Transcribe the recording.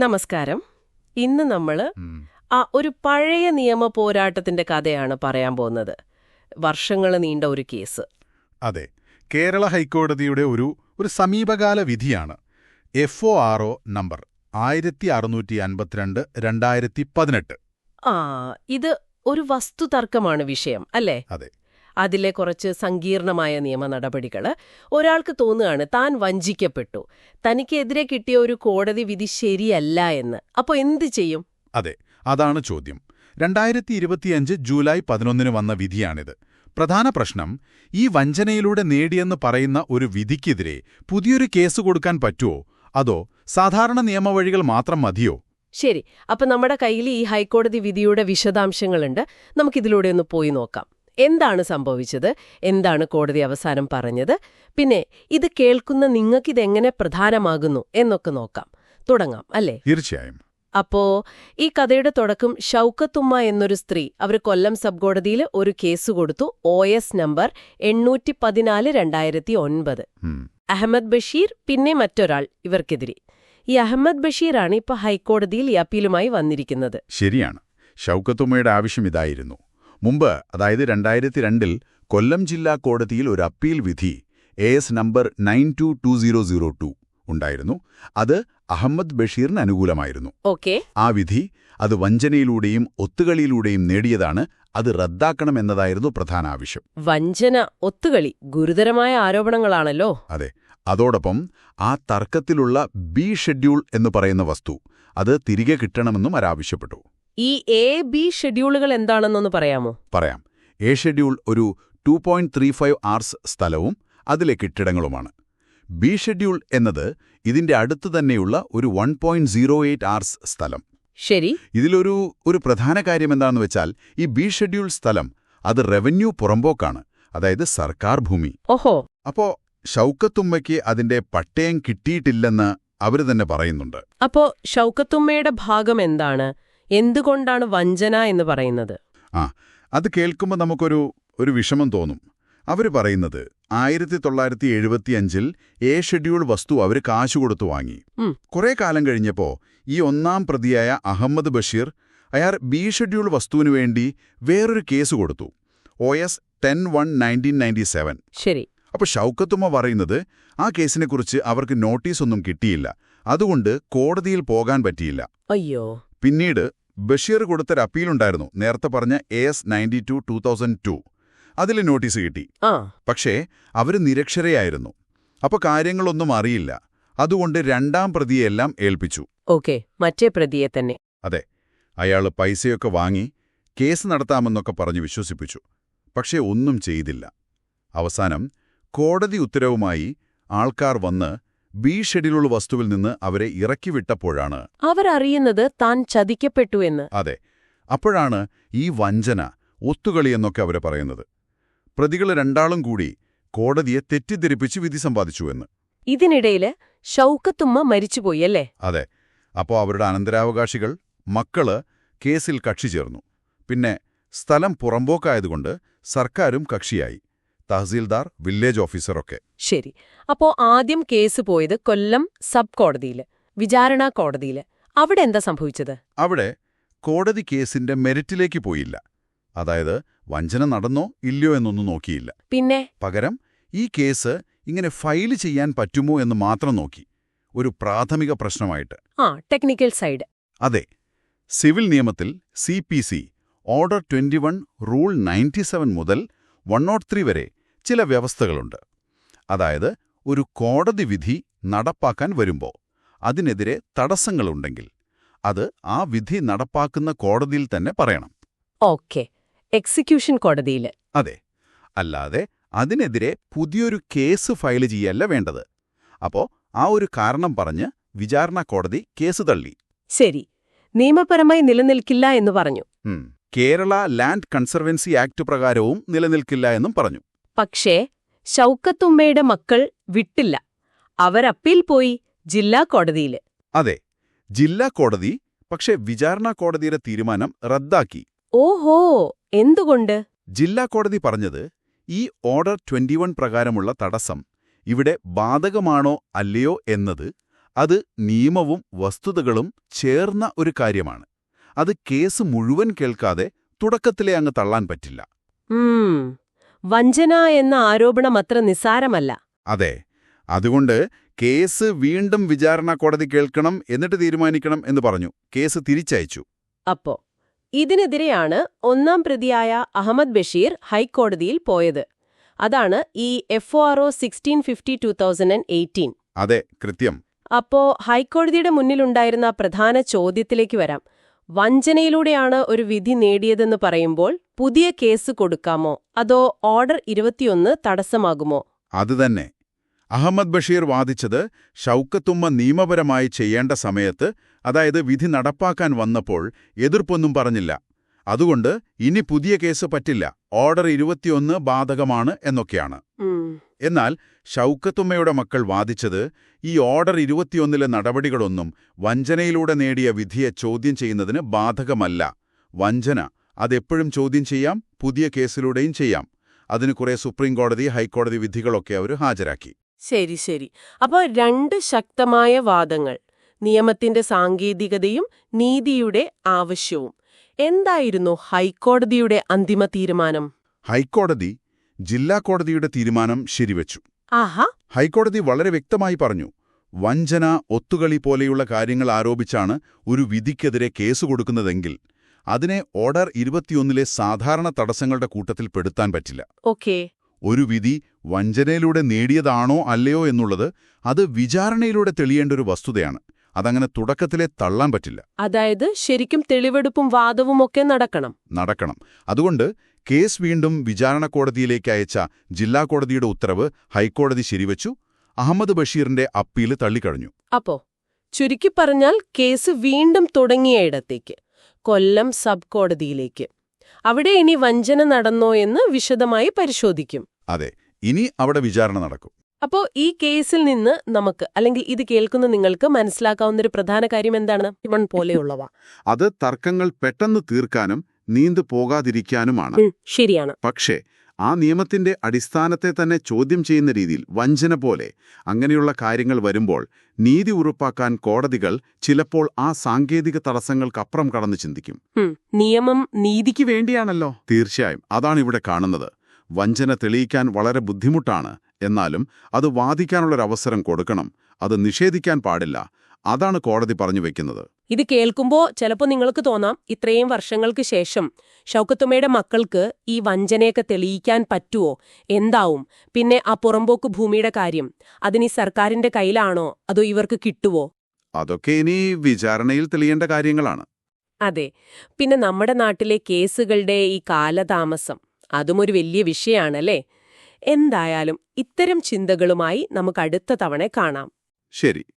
നമസ്കാരം. ഇന്ന് നമ്മള് ഒരു പഴയ നിയമ പോരാട്ടത്തിന്റെ കഥയാണ് പറയാൻ പോകുന്നത്. വർഷങ്ങൾ നീണ്ട ഒരു കേസ്. അതെ, കേരള ഹൈക്കോടതിയുടെ ഒരു സമീപകാല വിധിയാണ്. FORO number 1652/2018. ഇത് ഒരു വസ്തുതർക്കമാണ് വിഷയം, അല്ലേ? അതെ. അതിലെ കുറച്ച് സങ്കീർണമായ നിയമ നടപടികള്. ഒരാൾക്ക് തോന്നുകയാണ് താൻ വഞ്ചിക്കപ്പെട്ടു, തനിക്കെതിരെ കിട്ടിയ ഒരു കോടതി വിധി ശരിയല്ല എന്ന്. അപ്പൊ എന്ത് ചെയ്യും? അതെ, അതാണ് ചോദ്യം. 2025 ജൂലൈ 11 വന്ന വിധിയാണിത്. പ്രധാന പ്രശ്നം, ഈ വഞ്ചനയിലൂടെ നേടിയെന്ന് പറയുന്ന ഒരു വിധിക്കെതിരെ പുതിയൊരു കേസ് കൊടുക്കാൻ പറ്റുമോ, അതോ സാധാരണ നിയമവഴികൾ മാത്രം മതിയോ? ശരി, അപ്പൊ നമ്മുടെ കയ്യിൽ ഈ ഹൈക്കോടതി വിധിയുടെ വിശദാംശങ്ങളുണ്ട്. നമുക്കിതിലൂടെ ഒന്ന് പോയി നോക്കാം. എന്താണ് സംഭവിച്ചത്, എന്താണ് കോടതി അവസാനം പറഞ്ഞത്, പിന്നെ ഇത് കേൾക്കുന്ന നിങ്ങൾക്കിതെങ്ങനെ പ്രധാനമാകുന്നു എന്നൊക്കെ നോക്കാം. തുടങ്ങാം, അല്ലേ? തീർച്ചയായും. അപ്പോ ഈ കഥയുടെ തുടക്കം ഷൗക്കത്തുമ്മ എന്നൊരു സ്ത്രീ അവർ കൊല്ലം സബ് കോടതിയിൽ ഒരു കേസ് കൊടുത്തു. OS number 814/2009. അഹമ്മദ് ബഷീർ പിന്നെ മറ്റൊരാൾ ഇവർക്കെതിരെ. ഈ അഹമ്മദ് ബഷീറാണ് ഇപ്പൊ ഹൈക്കോടതിയിൽ ഈ അപ്പീലുമായി വന്നിരിക്കുന്നത്. ശരിയാണ്. ഷൗക്കത്തുമ്മയുടെ ആവശ്യം ഇതായിരുന്നു. മുമ്പ്, അതായത് 2002 കൊല്ലം ജില്ലാ കോടതിയിൽ ഒരു അപ്പീൽ വിധി AS നമ്പർ 922002 ഉണ്ടായിരുന്നു. അത് അഹമ്മദ് ബഷീറിന് അനുകൂലമായിരുന്നു. ആ വിധി അത് വഞ്ചനയിലൂടെയും ഒത്തുകളിയിലൂടെയും നേടിയതാണ്. അത് റദ്ദാക്കണമെന്നതായിരുന്നു പ്രധാന ആവശ്യം. വഞ്ചന, ഒത്തുകളി ഗുരുതരമായ ആരോപണങ്ങളാണല്ലോ. അതെ. അതോടൊപ്പം ആ തർക്കത്തിലുള്ള B ഷെഡ്യൂൾ എന്ന് പറയുന്ന വസ്തു അത് തിരികെ കിട്ടണമെന്നും ആവശ്യപ്പെട്ടു. ഈ A-B ഷെഡ്യൂളുകൾ എന്താണെന്നൊന്ന് പറയാമോ? പറയാം. A ഷെഡ്യൂൾ ഒരു 2.35 acres സ്ഥലവും അതിലെ കെട്ടിടങ്ങളുമാണ്. B ഷെഡ്യൂൾ എന്നത് ഇതിന്റെ അടുത്ത് തന്നെയുള്ള ഒരു 1.08 acres സ്ഥലം. ശരി. ഇതിലൊരു പ്രധാന കാര്യം എന്താണെന്ന് വെച്ചാൽ, ഈ B ഷെഡ്യൂൾ സ്ഥലം അത് റവന്യൂ പുറമ്പോക്കാണ്, അതായത് സർക്കാർ ഭൂമി. ഓഹോ. അപ്പോ ഷൗക്കത്തുമ്മയ്ക്ക് അതിന്റെ പട്ടയം കിട്ടിയിട്ടില്ലെന്ന് അവര് തന്നെ പറയുന്നുണ്ട്. അപ്പോ ഷൗക്കത്തുമ്മയുടെ ഭാഗം എന്താണ്? എന്തുകൊണ്ടാണ് വഞ്ചന എന്ന് പറയുന്നത്? അത് കേൾക്കുമ്പോൾ നമുക്കൊരു വിഷമം തോന്നും. അവര് പറയുന്നത് 1975 A ഷെഡ്യൂൾ വസ്തു അവര് കാശു കൊടുത്തു വാങ്ങി. കുറെ കാലം കഴിഞ്ഞപ്പോ ഈ ഒന്നാം പ്രതിയായ അഹമ്മദ് ബഷീർ അയാൾ B ഷെഡ്യൂൾ വസ്തുവിനു വേണ്ടി വേറൊരു കേസ് കൊടുത്തു, OS 10/1/1997. ശരി. അപ്പൊ ഷൗക്കത്തുമ്മ പറയുന്നത് ആ കേസിനെക്കുറിച്ച് അവർക്ക് നോട്ടീസൊന്നും കിട്ടിയില്ല, അതുകൊണ്ട് കോടതിയിൽ പോകാൻ പറ്റിയില്ല. അയ്യോ. പിന്നീട് ബഷീർ കൊടുത്തൊരു അപ്പീലുണ്ടായിരുന്നു, നേരത്തെ പറഞ്ഞ AS 92/2002. അതിൽ നോട്ടീസ് കിട്ടി. പക്ഷേ അവര് നിരക്ഷരയായിരുന്നു. അപ്പൊ കാര്യങ്ങളൊന്നും അറിയില്ല. അതുകൊണ്ട് രണ്ടാം പ്രതിയെല്ലാം ഏൽപ്പിച്ചു. മറ്റേ പ്രതിയെ തന്നെ. അതെ. അയാള് പൈസയൊക്കെ വാങ്ങി കേസ് നടത്താമെന്നൊക്കെ പറഞ്ഞു വിശ്വസിപ്പിച്ചു. പക്ഷേ ഒന്നും ചെയ്തില്ല. അവസാനം കോടതി ഉത്തരവുമായി ആൾക്കാർ വന്ന് B ഷെഡ്യൂൾ വസ്തുവിൽ നിന്ന് അവരെ ഇറക്കിവിട്ടപ്പോഴാണ് അവരറിയുന്നത് താൻ ചതിക്കപ്പെട്ടു എന്ന്. അതെ. അപ്പോഴാണ് ഈ വഞ്ചന, ഒത്തുകളിയെന്നൊക്കെ അവര് പറയുന്നത്. പ്രതികൾ രണ്ടാളും കൂടി കോടതിയെ തെറ്റിദ്ധരിപ്പിച്ച് വിധി സമ്പാദിച്ചുവെന്ന്. ഇതിനിടയില് ഷൗക്കത്തുമ്മ മരിച്ചുപോയല്ലേ? അതെ. അപ്പോ അവരുടെ അനന്തരാവകാശികൾ, മക്കള് കേസിൽ കക്ഷി ചേർന്നു. പിന്നെ സ്ഥലം പുറമ്പോക്കായതുകൊണ്ട് സർക്കാരും കക്ഷിയായി, തഹസീൽദാർ, വില്ലേജ് ഓഫീസറൊക്കെ. ശരി. അപ്പോ ആദ്യം കേസ് പോയത് കൊല്ലം സബ് കോടതിയില്, വിചാരണ കോടതിയില്. അവിടെ എന്താ സംഭവിച്ചത്? അവിടെ കോടതി കേസിന്റെ മെറിറ്റിലേക്ക് പോയില്ല. അതായത് വഞ്ചന നടന്നോ ഇല്ലയോ എന്നൊന്നും നോക്കിയില്ല. പിന്നെ പകരം ഈ കേസ് ഇങ്ങനെ ഫയൽ ചെയ്യാൻ പറ്റുമോ എന്ന് മാത്രം നോക്കി, ഒരു പ്രാഥമിക പ്രശ്നമായിട്ട്. Technical side. അതെ. സിവിൽ നിയമത്തിൽ CPC ഓർഡർ 21 റൂൾ 97 മുതൽ 103 വരെ ചില വ്യവസ്ഥകളുണ്ട്. അതായത് ഒരു കോടതി വിധി നടപ്പാക്കാൻ വരുമ്പോൾ അതിനെതിരെ തടസ്സങ്ങളുണ്ടെങ്കിൽ അത് ആ വിധി നടപ്പാക്കുന്ന കോടതിയിൽ തന്നെ പറയണം. എക്സിക്യൂഷൻ കോടതിയിൽ. അതെ. അല്ലാതെ അതിനെതിരെ പുതിയൊരു കേസ് ഫയൽ ചെയ്യല്ല വേണ്ടത്. അപ്പോ ആ ഒരു കാരണം പറഞ്ഞ് വിചാരണ കോടതി കേസ് തള്ളി. ശരി. നിയമപരമായി നിലനിൽക്കില്ല എന്ന് പറഞ്ഞു. കേരള ലാൻഡ് കൺസർവൻസി ആക്ട് പ്രകാരവും നിലനിൽക്കില്ല എന്നും പറഞ്ഞു. പക്ഷേ ഷൗക്കത്തുമ്മയുടെ മക്കൾ വിട്ടില്ല. അവരപ്പീൽ പോയി ജില്ലാ കോടതിയിൽ. അതെ, ജില്ലാ കോടതി. പക്ഷേ വിചാരണ കോടതിയുടെ തീരുമാനം റദ്ദാക്കി. ഓഹോ. എന്തുകൊണ്ട്? ജില്ലാ കോടതി പറഞ്ഞത് ഈ ഓർഡർ 21 പ്രകാരമുള്ള തടസ്സം ഇവിടെ ബാധകമാണോ അല്ലയോ എന്നത് അത് നിയമവും വസ്തുതകളും ചേർന്ന ഒരു കാര്യമാണ്. അത് കേസ് മുഴുവൻ കേൾക്കാതെ തുടക്കത്തിലെ അങ്ങ് തള്ളാൻ പറ്റില്ല. വഞ്ചന എന്ന ആരോപണം അത്ര നിസ്സാരമല്ല. അതെ. അതുകൊണ്ട് കേസ് വീണ്ടും വിചാരണ കോടതി കേൾക്കണം, എന്നിട്ട് തീരുമാനിക്കണം എന്ന് പറഞ്ഞു. കേസ് തിരിച്ചയച്ചു. അപ്പോ ഇതിനെതിരെയാണ് ഒന്നാം പ്രതിയായ അഹമ്മദ് ബഷീർ ഹൈക്കോടതിയിൽ പോയത്. അതാണ് ഈ FORO 1650/2018. അതെ, കൃത്യം. അപ്പോ ഹൈക്കോടതിയുടെ മുന്നിലുണ്ടായിരുന്ന പ്രധാന ചോദ്യത്തിലേക്ക് വരാം. വഞ്ചനയിലൂടെയാണ് ഒരു വിധി നേടിയതെന്ന് പറയുമ്പോൾ പുതിയ കേസ് കൊടുക്കാമോ, അതോ ഓർഡർ 21 തടസ്സമാകുമോ? അതുതന്നെ. അഹമ്മദ് ബഷീർ വാദിച്ചത് ഷൗക്കത്തുമ്മ നിയമപരമായി ചെയ്യേണ്ട സമയത്ത്, അതായത് വിധി നടപ്പാക്കാൻ വന്നപ്പോൾ എതിർപ്പൊന്നും പറഞ്ഞില്ല. അതുകൊണ്ട് ഇനി പുതിയ കേസ് പറ്റില്ല, ഓർഡർ 21 ബാധകമാണ് എന്നൊക്കെയാണ്. എന്നാൽ ഷൗക്കത്തുമ്മയുടെ മക്കൾ വാദിച്ചത് ഈ ഓർഡർ 21ലെ നടപടികളൊന്നും വഞ്ചനയിലൂടെ നേടിയ വിധിയെ ചോദ്യം ചെയ്യുന്നതിന് ബാധകമല്ല. വഞ്ചന അതെപ്പോഴും ചോദ്യം ചെയ്യാം, പുതിയ കേസിലൂടെയും ചെയ്യാം. അതിന് കുറെ സുപ്രീംകോടതി, ഹൈക്കോടതി വിധികളൊക്കെ അവർ ഹാജരാക്കി. ശരി ശരി. അപ്പോൾ രണ്ട് ശക്തമായ വാദങ്ങൾ, നിയമത്തിന്റെ സാങ്കേതികതയും നീതിയുടെ ആവശ്യവും. എന്തായിരുന്നു ഹൈക്കോടതിയുടെ അന്തിമ തീരുമാനം? ഹൈക്കോടതി ജില്ലാ കോടതിയുടെ തീരുമാനം ശരിവച്ചു. ആഹാ. ഹൈക്കോടതി വളരെ വ്യക്തമായി പറഞ്ഞു, വഞ്ചന, ഒത്തുകളി പോലെയുള്ള കാര്യങ്ങൾ ആരോപിച്ചാണ് ഒരു വിധിക്കെതിരെ കേസ് കൊടുക്കുന്നതെങ്കിൽ അതിനെ ഓർഡർ 21ലെ സാധാരണ തടസ്സങ്ങളുടെ കൂട്ടത്തിൽ പെടുത്താൻ പറ്റില്ല. ഓക്കേ. ഒരു വിധി വഞ്ചനയിലൂടെ നേടിയതാണോ അല്ലയോ എന്നുള്ളത് അത് വിചാരണയിലൂടെ തെളിയേണ്ട ഒരു വസ്തുതയാണ്. അതങ്ങനെ തുടക്കത്തിലെ തള്ളാൻ പറ്റില്ല. അതായത് ശരിക്കും തെളിവെടുപ്പും വാദവുമൊക്കെ നടക്കണം. അതുകൊണ്ട് കേസ് വീണ്ടും വിചാരണ കോടതിയിലേക്ക് അയച്ച ജില്ലാ കോടതിയുടെ ഉത്തരവ് ഹൈക്കോടതി ശരിവച്ചു. അഹമ്മദ് ബഷീറിന്റെ അപ്പീല് തള്ളിക്കഴിഞ്ഞു. അപ്പോ ചുരുക്കി പറഞ്ഞാൽ കേസ് വീണ്ടും തുടങ്ങിയയിടത്തേക്ക്, കൊല്ലം സബ് കോടതിയിലേക്ക്. അവിടെ ഇനി വഞ്ചന നടന്നോ എന്ന് വിശദമായി പരിശോധിക്കും. അതെ, ഇനി അവിടെ വിചാരണ നടക്കും. അപ്പോ ഈ കേസിൽ നിന്ന് നമുക്ക്, അല്ലെങ്കിൽ ഇത് കേൾക്കുന്ന നിങ്ങൾക്ക് മനസ്സിലാക്കാവുന്നൊരു പ്രധാന കാര്യം എന്താണ്? ഇവൺ പോലെയുള്ളവ അത് തർക്കങ്ങൾ പെട്ടെന്ന് തീർക്കാനും നീണ്ടു പോകാതിരിക്കാനുമാണ്. ശരിയാണ്. പക്ഷേ ആ നിയമത്തിന്റെ അടിസ്ഥാനത്തെ തന്നെ ചോദ്യം ചെയ്യുന്ന രീതിയിൽ വഞ്ചന പോലെ അങ്ങനെയുള്ള കാര്യങ്ങൾ വരുമ്പോൾ നീതി ഉറപ്പാക്കാൻ കോടതികൾ ചിലപ്പോൾ ആ സാങ്കേതിക തടസ്സങ്ങൾക്കപ്പുറം കടന്ന് ചിന്തിക്കും. നിയമം നീതിക്ക് വേണ്ടിയാണല്ലോ. തീർച്ചയായും അതാണ് ഇവിടെ കാണുന്നത്. വഞ്ചന തെളിയിക്കാൻ വളരെ ബുദ്ധിമുട്ടാണ്, എന്നാലും അത് വാദിക്കാനുള്ളൊരവസരം കൊടുക്കണം, അത് നിഷേധിക്കാൻ പാടില്ല. അതാണ് കോടതി പറഞ്ഞു വെക്കുന്നത്. ഇത് കേൾക്കുമ്പോൾ ചിലപ്പോൾ നിങ്ങൾക്ക് തോന്നാം, ഇത്രയും വർഷങ്ങൾക്ക് ശേഷം ഷൗക്കത്തുമ്മയുടെ മക്കൾക്ക് ഈ വഞ്ചനയൊക്കെ തെളിയിക്കാൻ പറ്റുമോ, എന്താവും? പിന്നെ ആ പുറമ്പോക്ക് ഭൂമിയുടെ കാര്യം, അതിനി സർക്കാരിന്റെ കയ്യിലാണോ, അതോ ഇവർക്ക് കിട്ടുവോ? അതൊക്കെ ഇനി വിചാരണയിൽ തെളിയേണ്ട കാര്യങ്ങളാണ്. അതെ. പിന്നെ നമ്മുടെ നാട്ടിലെ കേസുകളുടെ ഈ കാലതാമസം, അതും ഒരു വലിയ വിഷയമാണല്ലേ. എന്തായാലും ഇത്തരം ചിന്തകളുമായി നമുക്ക് അടുത്ത തവണ കാണാം. ശരി.